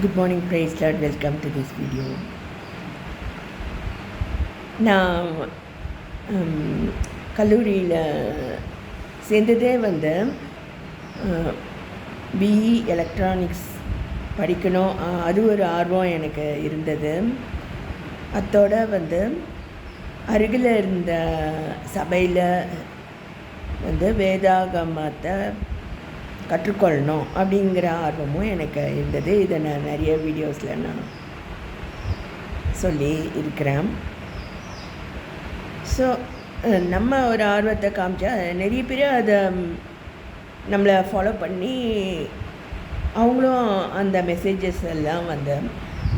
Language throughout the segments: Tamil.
Good morning, praise Lord. Welcome to this video. நான் கல்லூரியில் சேர்ந்ததே வந்து பிஇ எலக்ட்ரானிக்ஸ் படிக்கணும். அது ஒரு ஆர்வம் எனக்கு இருந்தது. அத்தோட வந்து அருகில் இருந்த சபையில் வந்து வேதாகமத்தை கற்றுக்கொள்ளணும் அப்படிங்கிற ஆர்வமும் எனக்கு இருந்தது. இதை நான் நிறைய வீடியோஸில் நான் சொல்லி இருக்கிறேன். ஸோ நம்ம ஒரு ஆர்வத்தை காமிச்சா நிறைய பேர் அதை நம்மளை ஃபாலோ பண்ணி அவங்களும் அந்த மெசேஜஸ் எல்லாம் வந்து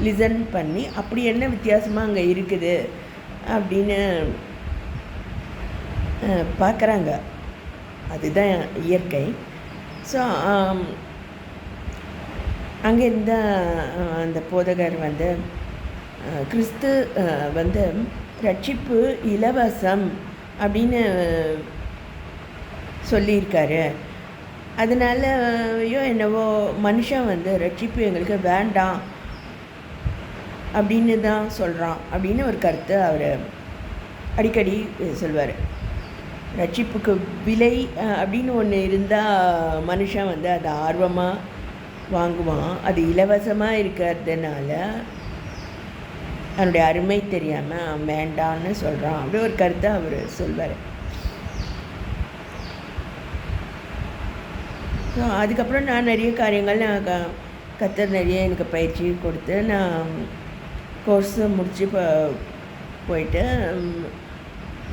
லிசன் பண்ணி அப்படி என்ன வித்தியாசமாக அங்கே இருக்குது அப்படின்னு பார்க்குறாங்க. அதுதான் இயற்கை. ஸோ அங்கே இருந்த அந்த போதகர் வந்து கிறிஸ்து வந்து ரட்சிப்பு இலவசம் அப்படின்னு சொல்லியிருக்காரு. அதனாலயோ என்னவோ மனுஷன் வந்து ரட்சிப்பு எங்களுக்கு வேண்டாம் அப்படின்னு தான் சொல்கிறான் அப்படின்னு ஒரு கருத்தை அவர் அடிக்கடி சொல்வார். ரட்சிப்புக்கு விலை அப்படின்னு ஒன்று இருந்தால் மனுஷன் வந்து அதை ஆர்வமாக வாங்குவான். அது இலவசமாக இருக்கிறதுனால அதனுடைய அருமை தெரியாமல் வேண்டான்னு சொல்கிறான் அப்படி ஒரு கருத்தை அவர் சொல்வார். ஸோ அதுக்கப்புறம் நான் நிறைய காரியங்கள் நான் கர்த்தர் நிறைய எனக்கு பயிற்சி கொடுத்து நான் கோர்ஸு முடித்து போயிட்டு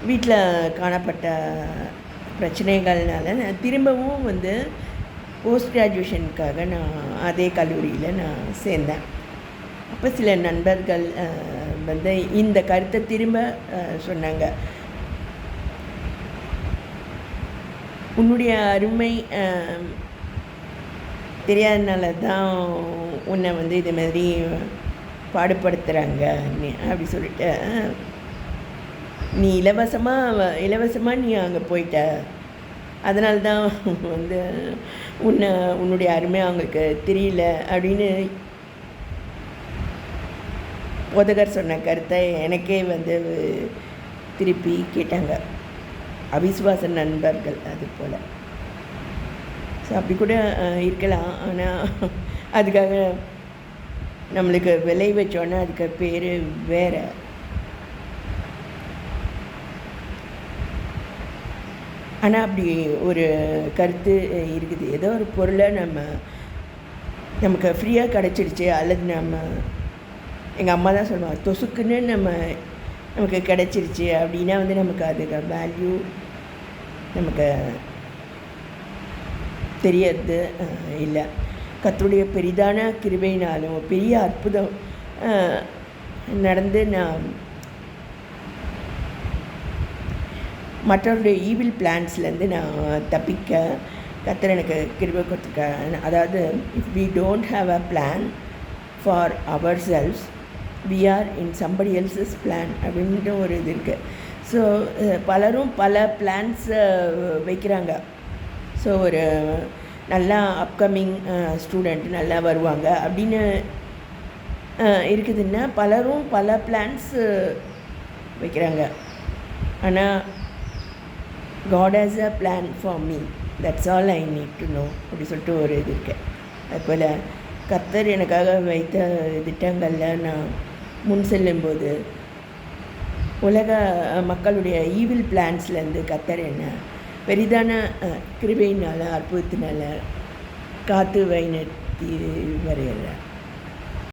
வீட்டில் காணப்பட்ட பிரச்சனைகள்னால நான் திரும்பவும் வந்து போஸ்ட் கிராஜுவேஷனுக்காக நான் அதே கல்லூரியில் நான் சேர்ந்தேன். அப்போ சில நண்பர்கள் வந்து இந்த கருத்தை திரும்ப சொன்னாங்க. உன்னுடைய அருமை தெரியாதனால தான் உன்னை வந்து இது மாதிரி பாடுபடுத்துகிறாங்க அப்படி சொல்லிட்டு, நீ இலவசமாக நீ அங்கே போயிட்ட, அதனால தான் வந்து உன்னுடைய அருமை அவங்களுக்கு தெரியல அப்படின்னு போதகர் சொன்ன கருத்தை எனக்கே வந்து திருப்பி கேட்டாங்க அவிசுவாச நண்பர்கள். அது போல் ஸோ அப்படி கூட இருக்கலாம். ஆனால் அதுக்காக நம்மளுக்கு விலை வச்சோன்னா அதுக்கு பேர் வேறு. ஆனால் அப்படி ஒரு கருத்து இருக்குது. ஏதோ ஒரு பொருளை நமக்கு ஃப்ரீயாக கிடச்சிருச்சு, அல்லது எங்கள் அம்மா தான் சொல்லுவாங்க தொசுக்குன்னு நமக்கு கிடச்சிருச்சு அப்படின்னா வந்து நமக்கு அதுக்கு வேல்யூ நமக்கு தெரியறது இல்லை. கர்த்தருடைய பெரிதான கிருபையினாலும் பெரிய அற்புதம் நடந்து நான் மற்றவருடைய ஈவில் பிளான்ஸ்லேருந்து நான் தப்பிக்க கர்த்தர் எனக்கு கிருபை கொடுத்துருக்கேன். அதாவது if we don't have a plan for ourselves we are in somebody else's plan அப்படின்ற ஒரு இது இருக்குது. ஸோ பலரும் பல பிளான்ஸை வைக்கிறாங்க. ஸோ ஒரு நல்லா அப்கமிங் ஸ்டூடெண்ட் நல்லா வருவாங்க அப்படின்னு இருக்குதுன்னா பலரும் பல பிளான்ஸ் வைக்கிறாங்க. ஆனால் God has a plan for me, that's all I need to know அப்படி சொல்லிட்டு ஒரு இது இருக்குது. அதுபோல் கர்த்தர் எனக்காக வைத்த திட்டங்களில் நான் முன் செல்லும்போது உலக மக்களுடைய ஈவில் பிளான்ஸ்லேருந்து கர்த்தர் என்ன பெரிதான கிருபையினால் அற்புதத்தினால் காத்து வழிநடத்தி வருகிறார்.